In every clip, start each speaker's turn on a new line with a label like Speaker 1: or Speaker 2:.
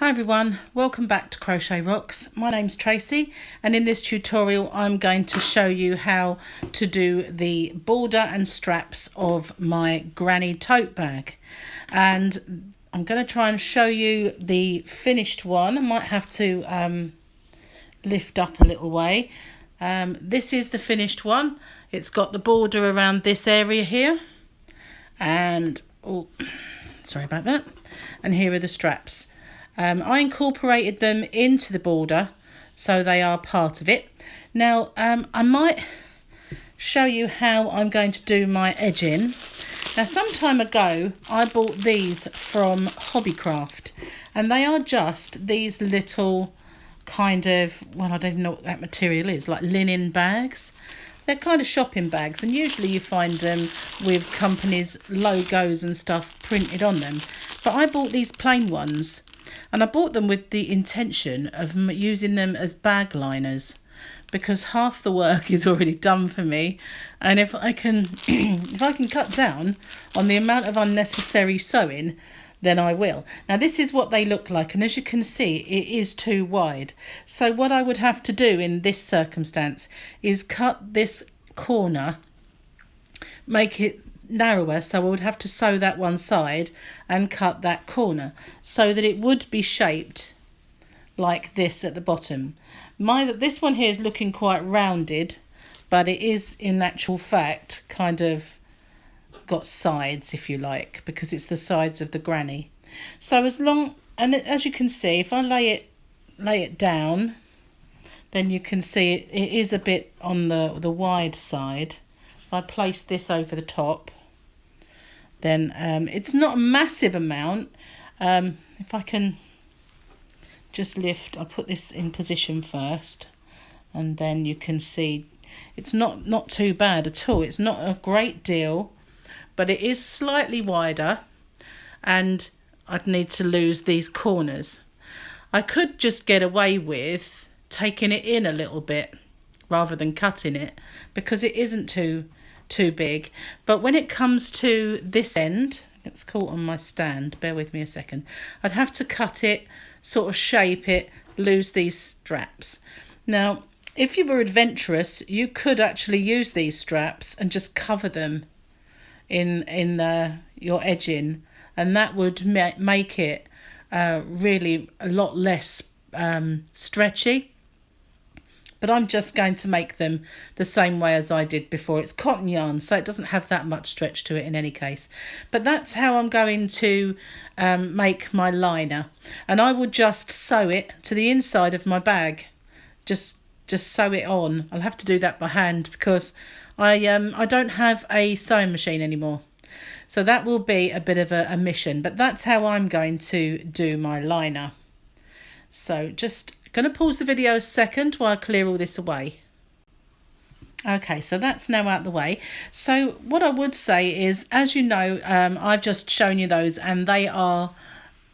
Speaker 1: Hi everyone, welcome back to Crochet Rocks. My name's Tracy and in this tutorial I'm going to show you how to do the border and straps of my granny tote bag. And I'm going to try and show you the finished one. I might have to lift up a little way. This is the finished one. It's got the border around this area here. And, oh, sorry about that. And here are the straps. I incorporated them into the border so they are part of it. Now I might show you how I'm going to do my edging. Now some time ago I bought these from Hobbycraft and they are just these little kind of, well, I don't even know what that material is, like linen bags. They're kind of shopping bags and usually you find them with companies' logos and stuff printed on them. But I bought these plain ones. And I bought them with the intention of using them as bag liners because half the work is already done for me. And if I can cut down on the amount of unnecessary sewing, then I will. Now this is what they look like. And as you can see, it is too wide. So what I would have to do in this circumstance is cut this corner, make it narrower, so I would have to sew that one side and cut that corner so that it would be shaped like this at the bottom. This one here is looking quite rounded, but it is in actual fact kind of got sides, if you like, because it's the sides of the granny. So as you can see, if I lay it down, then you can see it is a bit on the wide side. If I place this over the top, then it's not a massive amount. If I can just lift, I'll put this in position first, and then you can see it's not too bad at all. It's not a great deal, but it is slightly wider, and I'd need to lose these corners. I could just get away with taking it in a little bit rather than cutting it because it isn't too big. But when it comes to this end, it's caught on my stand, bear with me a second, I'd have to cut it, sort of shape it, lose these straps. Now if you were adventurous, you could actually use these straps and just cover them in your edging, and that would make it really a lot less stretchy. But I'm just going to make them the same way as I did before. It's cotton yarn, so it doesn't have that much stretch to it in any case. But that's how I'm going to make my liner. And I would just sew it to the inside of my bag. Just sew it on. I'll have to do that by hand because I don't have a sewing machine anymore. So that will be a bit of a mission. But that's how I'm going to do my liner. So just going to pause the video a second while I clear all this away. Okay, so that's now out the way. So what I would say is, as you know, I've just shown you those and they are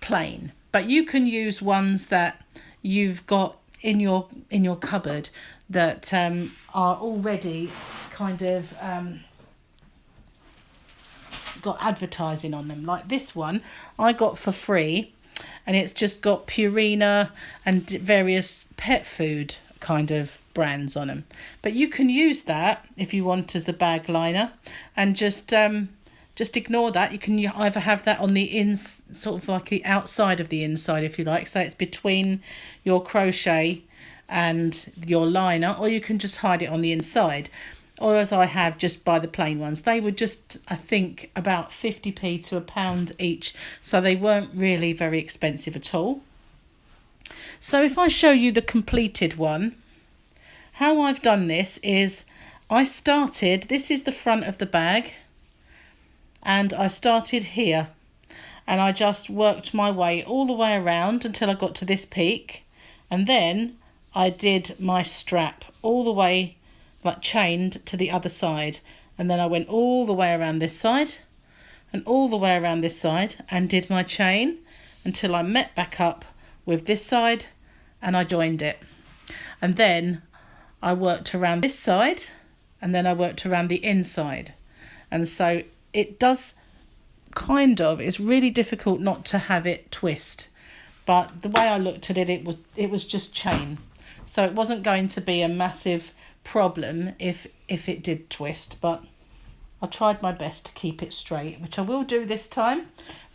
Speaker 1: plain, but you can use ones that you've got in your cupboard that are already kind of got advertising on them. Like this one I got for free. And it's just got Purina and various pet food kind of brands on them. But you can use that if you want as the bag liner, and just ignore that. You can either have that on the sort of like the outside of the inside, if you like, so it's between your crochet and your liner, or you can just hide it on the inside. Or as I have, just buy the plain ones. They were just, I think, about 50p to £1 each. So they weren't really very expensive at all. So if I show you the completed one, how I've done this is this is the front of the bag. And I started here. And I just worked my way all the way around until I got to this peak. And then I did my strap all the way, like chained to the other side, and then I went all the way around this side and all the way around this side and did my chain until I met back up with this side and I joined it. And then I worked around this side and then I worked around the inside. And so it does it's really difficult not to have it twist, but the way I looked at it, it was just chain, so it wasn't going to be a massive problem if it did twist. But I tried my best to keep it straight, which I will do this time,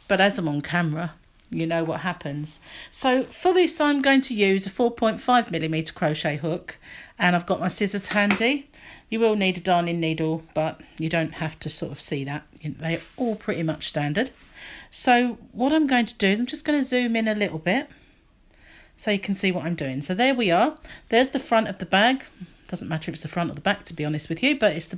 Speaker 1: but as I'm on camera, you know what happens. So for this, I'm going to use a 4.5mm crochet hook, and I've got my scissors handy. You will need a darning needle, but you don't have to sort of see that. They're all pretty much standard. So what I'm going to do is I'm just going to zoom in a little bit so you can see what I'm doing. So there we are. There's the front of the bag. Doesn't matter if it's the front or the back, to be honest with you, but it's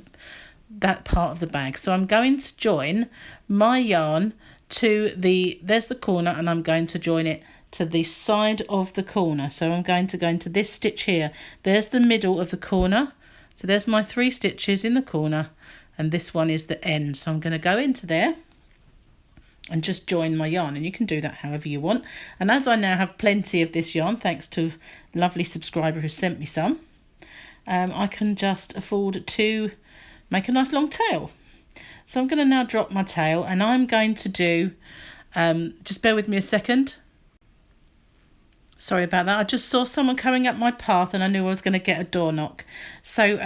Speaker 1: that part of the bag. So I'm going to join my yarn to there's the corner, and I'm going to join it to the side of the corner. So I'm going to go into this stitch here. There's the middle of the corner. So there's my 3 stitches in the corner, and this one is the end. So I'm going to go into there and just join my yarn, and you can do that however you want. And as I now have plenty of this yarn, thanks to a lovely subscriber who sent me some, I can just afford to make a nice long tail. So I'm going to now drop my tail, and I'm going to do, just bear with me a second. Sorry about that. I just saw someone coming up my path and I knew I was going to get a door knock. So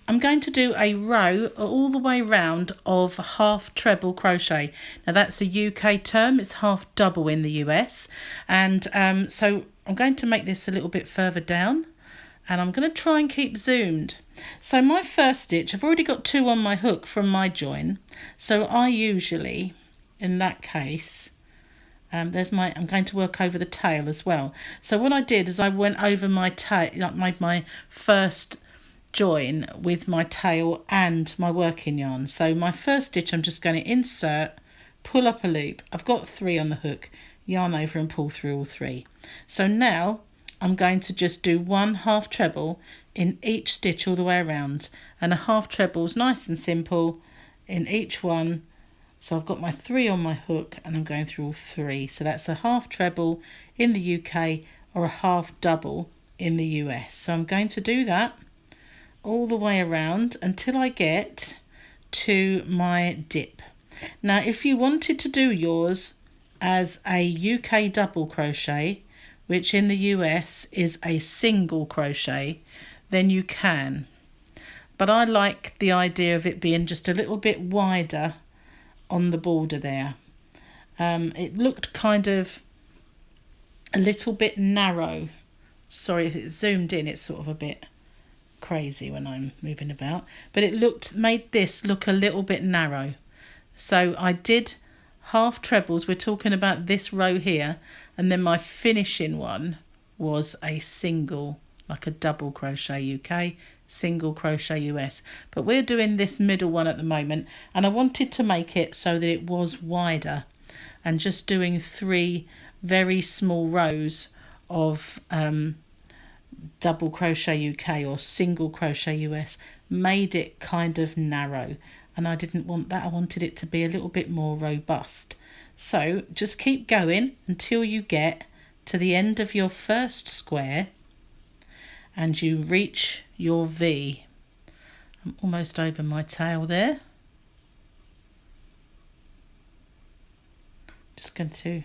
Speaker 1: I'm going to do a row all the way round of half treble crochet. Now that's a UK term. It's half double in the US. And so I'm going to make this a little bit further down, and I'm going to try and keep zoomed. So my first stitch, I've already got 2 on my hook from my join. So I usually, in that case, I'm going to work over the tail as well. So what I did is I went over my tail, like made my first join with my tail and my working yarn. So my first stitch, I'm just going to insert, pull up a loop. I've got 3 on the hook, yarn over and pull through all 3. So now I'm going to just do 1 half treble in each stitch all the way around, and a half treble is nice and simple in each one. So I've got my 3 on my hook, and I'm going through all 3. So that's a half treble in the UK or a half double in the US. So I'm going to do that all the way around until I get to my dip. Now if you wanted to do yours as a UK double crochet, which in the US is a single crochet, then you can. But I like the idea of it being just a little bit wider on the border there. It looked kind of a little bit narrow. Sorry if it's zoomed in, it's sort of a bit crazy when I'm moving about, but it made this look a little bit narrow. So I did half trebles. We're talking about this row here, and then my finishing one was a single, like a double crochet UK, single crochet US. But we're doing this middle one at the moment, and I wanted to make it so that it was wider, and just doing 3 very small rows of double crochet UK or single crochet US made it kind of narrow, and I didn't want that. I wanted it to be a little bit more robust. So just keep going until you get to the end of your first square and you reach your V. I'm almost over my tail there. Just going to,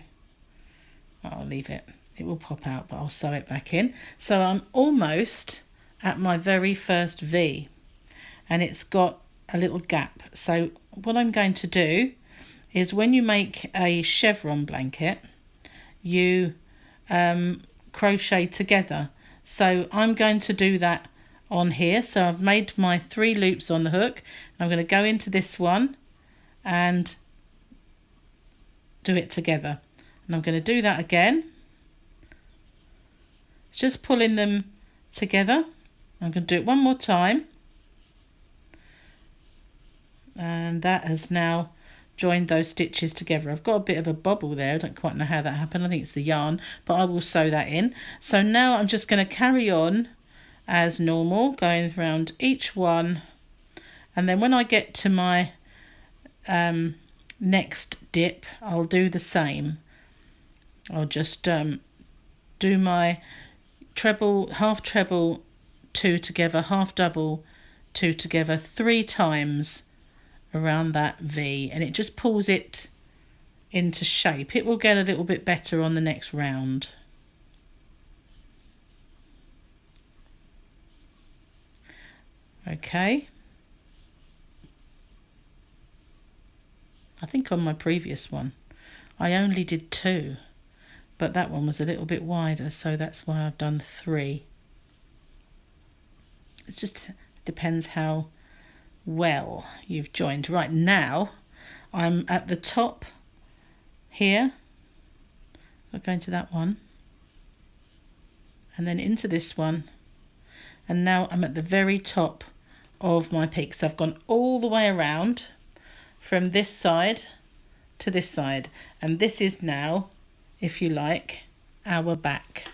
Speaker 1: I'll leave it. It will pop out, but I'll sew it back in. So I'm almost at my very first V, and it's got a little gap. So what I'm going to do is, when you make a chevron blanket, you crochet together. So I'm going to do that on here. So I've made my 3 loops on the hook. I'm going to go into this one and do it together, and I'm going to do that again. It's just pulling them together. I'm going to do it one more time, and that has now joined those stitches together. I've got a bit of a bobble there. I don't quite know how that happened. I think it's the yarn, but I will sew that in. So now I'm just going to carry on as normal, going around each one, and then when I get to my next dip, I'll do the same. I'll just do my treble, half treble, 2 together, half double, 2 together, 3 times around that V, and it just pulls it into shape. It will get a little bit better on the next round. Okay. I think on my previous one I only did 2, but that one was a little bit wider, so that's why I've done 3. It just depends how well you've joined. Right now I'm at the top here. I'll go into that one and then into this one, and now I'm at the very top of my peak. So I've gone all the way around from this side to this side, and this is now, if you like, our back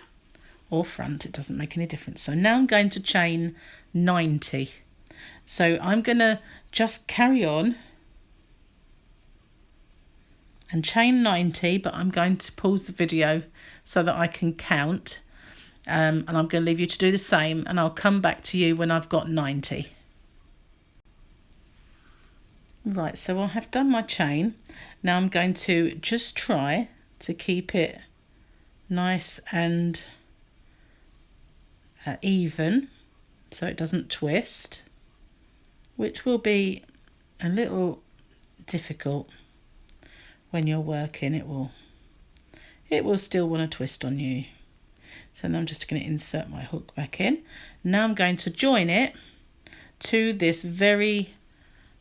Speaker 1: or front, it doesn't make any difference. So now I'm going to chain 90. So I'm going to just carry on and chain 90, but I'm going to pause the video so that I can count, and I'm going to leave you to do the same, and I'll come back to you when I've got 90. Right, so I have done my chain. Now I'm going to just try to keep it nice and even so it doesn't twist, which will be a little difficult when you're working. It will still want to twist on you. So now I'm just going to insert my hook back in. Now I'm going to join it to this very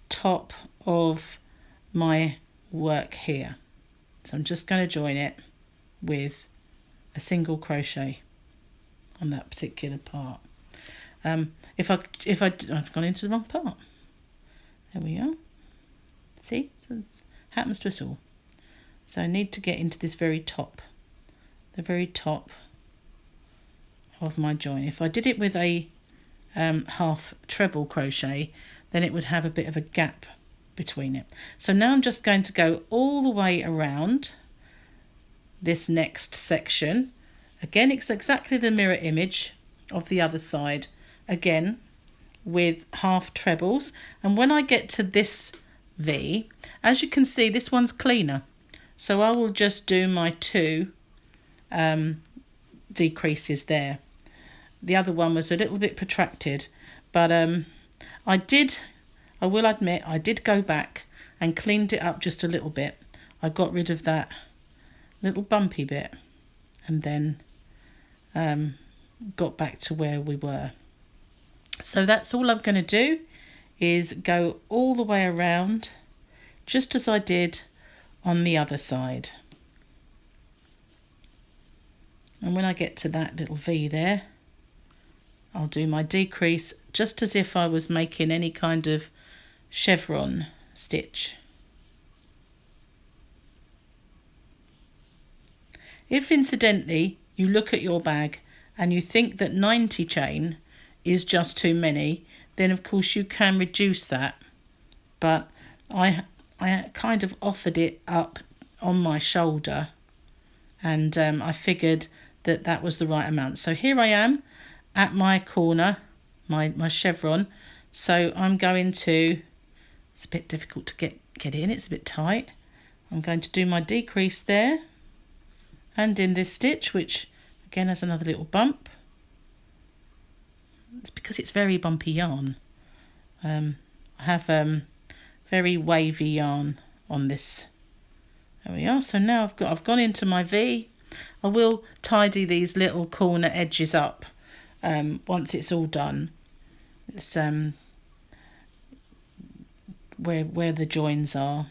Speaker 1: top of my work here. So I'm just going to join it with a single crochet on that particular part. I've gone into the wrong part. There we are. See, so it happens to us all. So I need to get into this very top, the very top of my join. If I did it with a half treble crochet, then it would have a bit of a gap between it. So now I'm just going to go all the way around this next section. Again, it's exactly the mirror image of the other side, again with half trebles. And when I get to this V, as you can see, this one's cleaner, so I will just do my 2 decreases there. The other one was a little bit protracted, but I will admit I did go back and cleaned it up just a little bit. I got rid of that little bumpy bit and then got back to where we were. So that's all I'm going to do, is go all the way around just as I did on the other side. And when I get to that little V there, I'll do my decrease just as if I was making any kind of chevron stitch. If incidentally you look at your bag and you think that 90 chain is just too many, then of course you can reduce that, but I kind of offered it up on my shoulder, and I figured that that was the right amount. So here I am at my corner, my chevron. So I'm going to, it's a bit difficult to get in, it's a bit tight. I'm going to do my decrease there and in this stitch, which again has another little bump. It's because it's very bumpy yarn. I have very wavy yarn on this. There we are. So now I've gone into my V. I will tidy these little corner edges up once it's all done. It's where the joins are,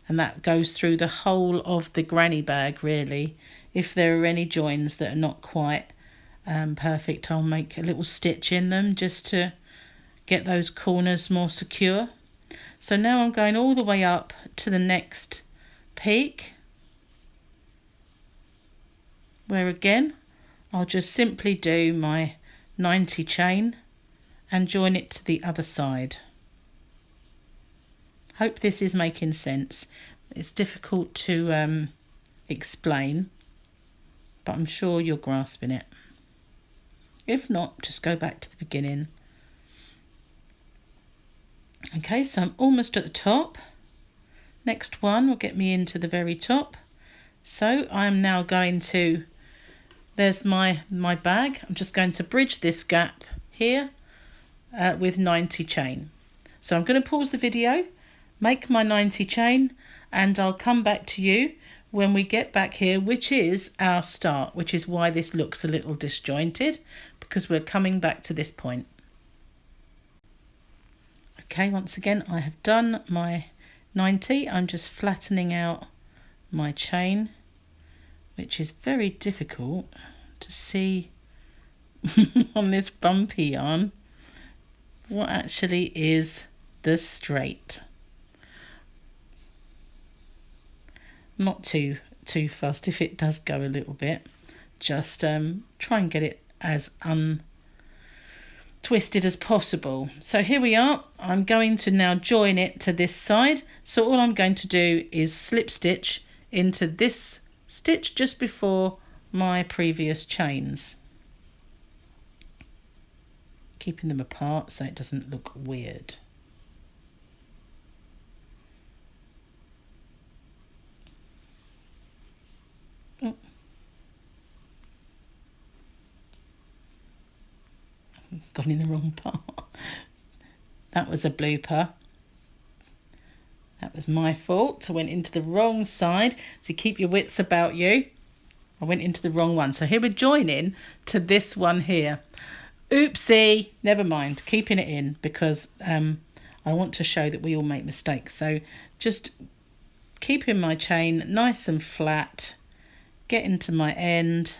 Speaker 1: and that goes through the whole of the granny bag really. If there are any joins that are not quite perfect, I'll make a little stitch in them just to get those corners more secure. So now I'm going all the way up to the next peak, where again I'll just simply do my 90 chain and join it to the other side. Hope this is making sense. It's difficult to explain, but I'm sure you're grasping it. If not, just go back to the beginning. Okay, so I'm almost at the top. Next one will get me into the very top. So I'm now going to, there's my bag. I'm just going to bridge this gap here with 90 chain. So I'm going to pause the video, make my 90 chain, and I'll come back to you when we get back here, which is our start, which is why this looks a little disjointed, because we're coming back to this point. Okay, once again, I have done my 90. I'm just flattening out my chain, which is very difficult to see on this bumpy yarn what actually is the straight. Not too fussed if it does go a little bit. Just try and get it as untwisted as possible. So here we are. I'm going to now join it to this side. So all I'm going to do is slip stitch into this stitch just before my previous chains, keeping them apart so it doesn't look weird. Oh. I've gone in the wrong part. That was a blooper. That was my fault. I went into the wrong side. So keep your wits about you. I went into the wrong one. So here we're joining to this one here. Oopsie. Never mind. Keeping it in because I want to show that we all make mistakes. So just keeping my chain nice and flat. Get into my end.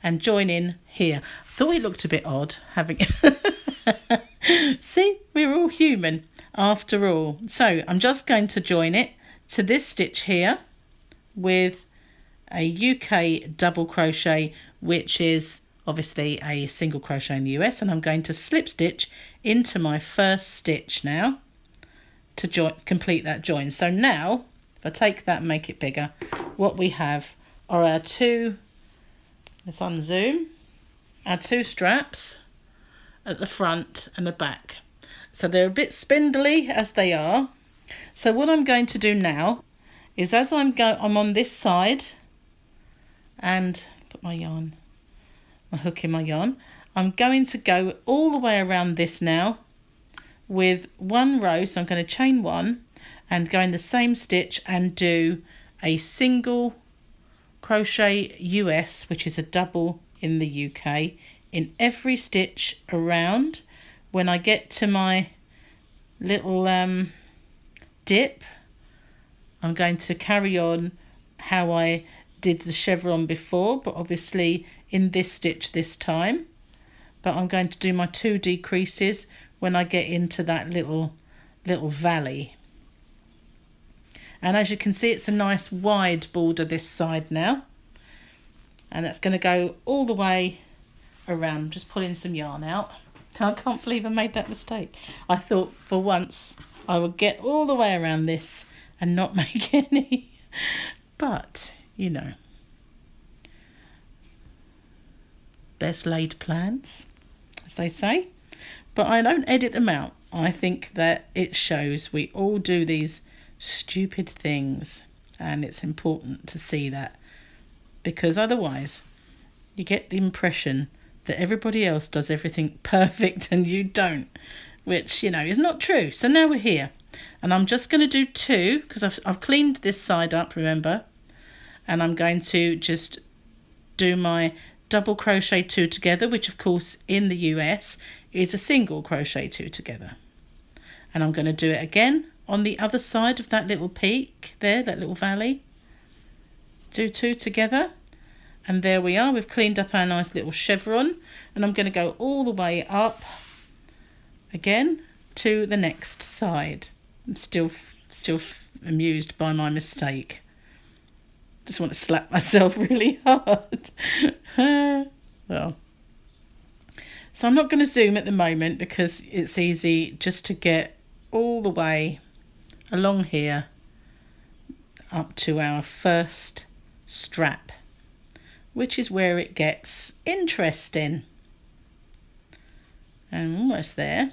Speaker 1: And join in here. I thought it looked a bit odd having... See, we're all human after all. So I'm just going to join it to this stitch here with a UK double crochet, which is obviously a single crochet in the US, and I'm going to slip stitch into my first stitch now to complete that join. So now if I take that and make it bigger, what we have are our two, let's unzoom, our two straps at the front and the back. So they're a bit spindly as they are. So what I'm going to do now is as I'm on this side and put my hook in my yarn, I'm going to go all the way around this now with one row. So I'm going to chain one and go in the same stitch and do a single crochet US, which is a double in the UK, in every stitch around. When I get to my little dip, I'm going to carry on how I did the chevron before, but obviously in this stitch this time. But I'm going to do my 2 decreases when I get into that little valley. And as you can see, it's a nice wide border this side now. And that's going to go all the way around. I'm just pulling some yarn out. I can't believe I made that mistake. I thought for once I would get all the way around this and not make any. But, you know, best laid plans, as they say. But I don't edit them out. I think that it shows we all do these stupid things, and it's important to see that, because otherwise you get the impression that everybody else does everything perfect and you don't, which, you know, is not true. So now we're here, and I'm just going to do 2 because I've cleaned this side up, remember, and I'm going to just do my double crochet 2 together, which of course in the US is a single crochet 2 together. And I'm going to do it again on the other side of that little peak there, that little valley. Do 2 together, and there we are. We've cleaned up our nice little chevron, and I'm going to go all the way up again to the next side. I'm still amused by my mistake. Just want to slap myself really hard. Well, so I'm not going to zoom at the moment because it's easy just to get all the way along here up to our first strap, which is where it gets interesting. I'm almost there.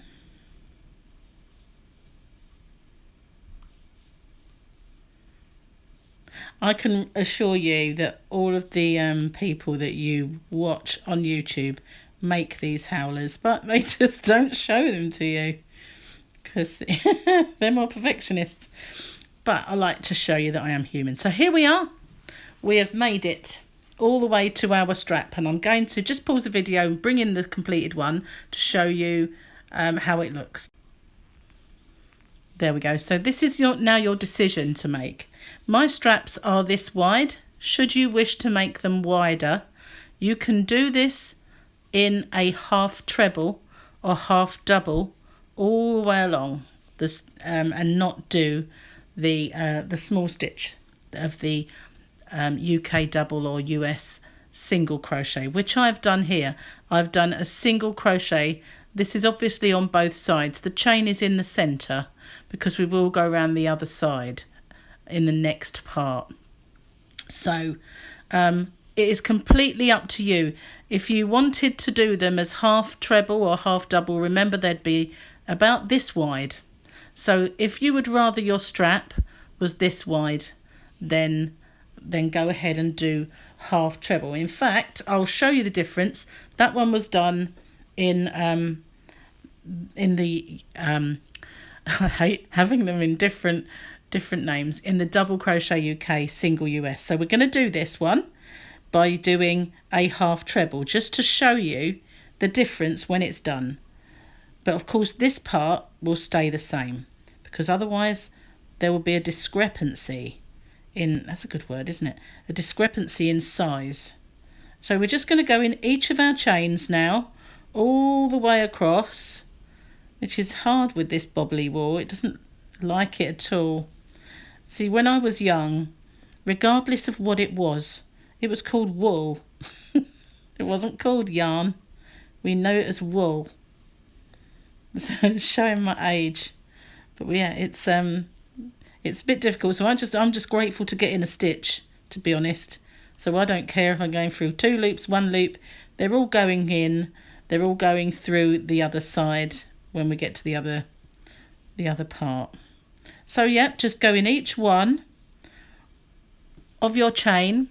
Speaker 1: I can assure you that all of the people that you watch on YouTube make these howlers, but they just don't show them to you because they're more perfectionists. But I like to show you that I am human. So here we are. We have made it all the way to our strap, and I'm going to just pause the video and bring in the completed one to show you how it looks. There we go. So this is now your decision to make. My straps are this wide. Should you wish to make them wider, you can do this in a half treble or half double all the way along this, and not do the small stitch of the UK double or US single crochet, which I've done here. I've done a single crochet. This is obviously on both sides. The chain is in the center because we will go around the other side in the next part. So it is completely up to you. If you wanted to do them as half treble or half double, remember they'd be about this wide. So if you would rather your strap was this wide, then go ahead and do half treble. In fact, I'll show you the difference. That one was done in the I hate having them in different names, in the Double Crochet UK Single US. So we're going to do this one by doing a half treble just to show you the difference when it's done. But of course this part will stay the same because otherwise there will be a discrepancy in, that's a good word, isn't it? A discrepancy in size. So we're just going to go in each of our chains now all the way across, which is hard with this bobbly wool. It doesn't like it at all. See, when I was young, regardless of what it was called wool. It wasn't called yarn. We know it as wool. So showing my age. But yeah, it's a bit difficult. So I'm just grateful to get in a stitch, to be honest. So I don't care if I'm going through 2 loops, 1 loop. They're all going in. They're all going through the other side when we get to the other part. So yep, just go in each one of your chain.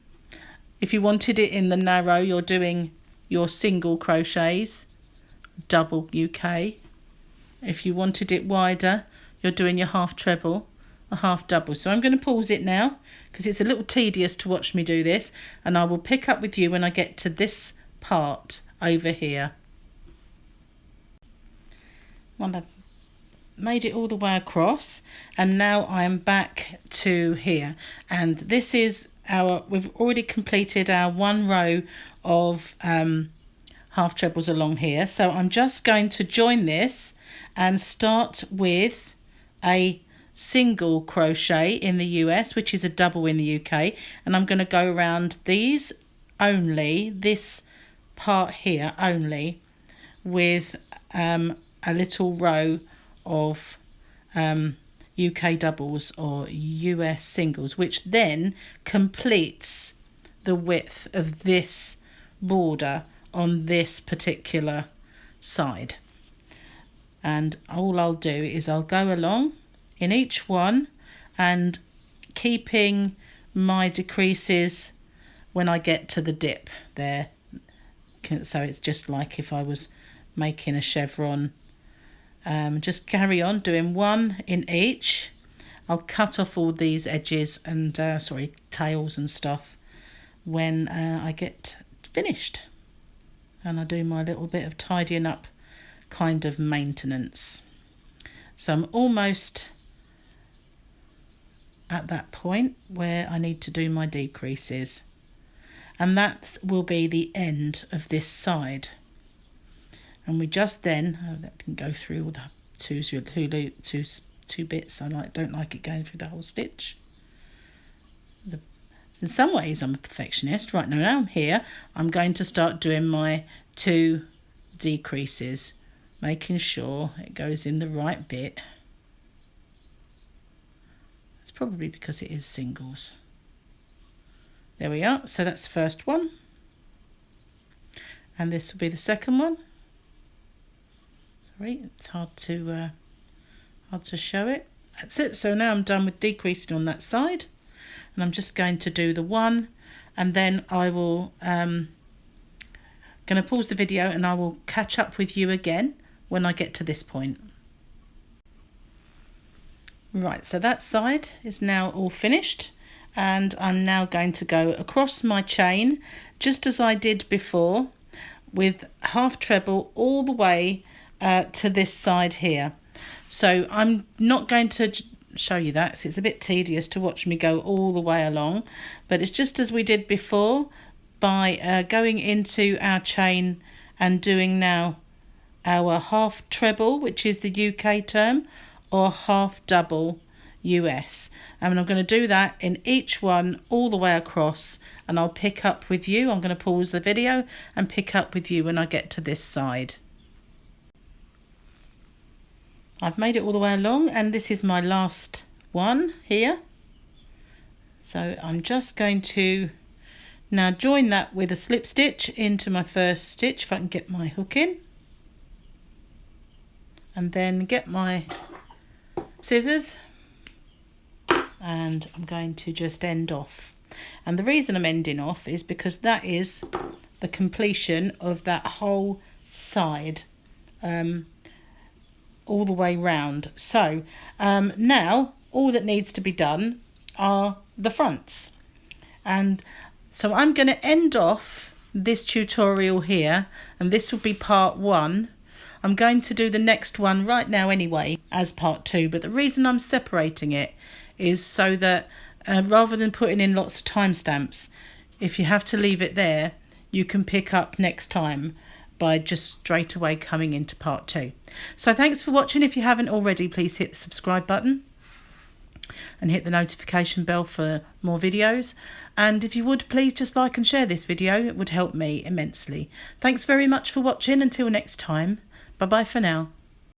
Speaker 1: If you wanted it in the narrow, you're doing your single crochets, double UK. If you wanted it wider, you're doing your half treble, a half double. So I'm going to pause it now because it's a little tedious to watch me do this, and I will pick up with you when I get to this part over here. Well, I've made it all the way across, and now I'm back to here, and this is we've already completed our 1 row of half trebles along here. So I'm just going to join this and start with a single crochet in the US, which is a double in the UK, and I'm going to go around these only, this part here only, with a little row of UK doubles or US singles, which then completes the width of this border on this particular side. And all I'll do is I'll go along in each one and keeping my decreases when I get to the dip there. So it's just like if I was making a chevron. Just carry on doing 1 in each. I'll cut off all these edges and tails and stuff when I get finished, and I do my little bit of tidying up kind of maintenance. So I'm almost at that point where I need to do my decreases, and that will be the end of this side. And we just then, that didn't go through all the two bits. I don't like it going through the whole stitch. In some ways I'm a perfectionist. Right, now I'm here, I'm going to start doing my 2 decreases, making sure it goes in the right bit. It's probably because it is singles. There we are. So that's the first one, and this will be the second one. Sorry, it's hard to show it. That's it. So now I'm done with decreasing on that side, and I'm just going to do the one, and then I will going to pause the video and I will catch up with you again when I get to this point. Right, so that side is now all finished, and I'm now going to go across my chain just as I did before, with half treble all the way to this side here. So I'm not going to show you that, so it's a bit tedious to watch me go all the way along, but it's just as we did before, by going into our chain and doing now our half treble, which is the UK term, or half double US, and I'm going to do that in each one all the way across, and I'll pick up with you. I'm going to pause the video and pick up with you when I get to this side. I've made it all the way along, and this is my last one here, so I'm just going to now join that with a slip stitch into my first stitch, if I can get my hook in, and then get my scissors, and I'm going to just end off. And the reason I'm ending off is because that is the completion of that whole side, all the way round. So now all that needs to be done are the fronts, and so I'm going to end off this tutorial here, and this will be part 1. I'm going to do the next one right now anyway as part 2, but the reason I'm separating it is so that rather than putting in lots of timestamps, if you have to leave it there, you can pick up next time by just straight away coming into part 2. So thanks for watching. If you haven't already, please hit the subscribe button and hit the notification bell for more videos. And if you would, please just like and share this video. It would help me immensely. Thanks very much for watching. Until next time. Bye bye for now.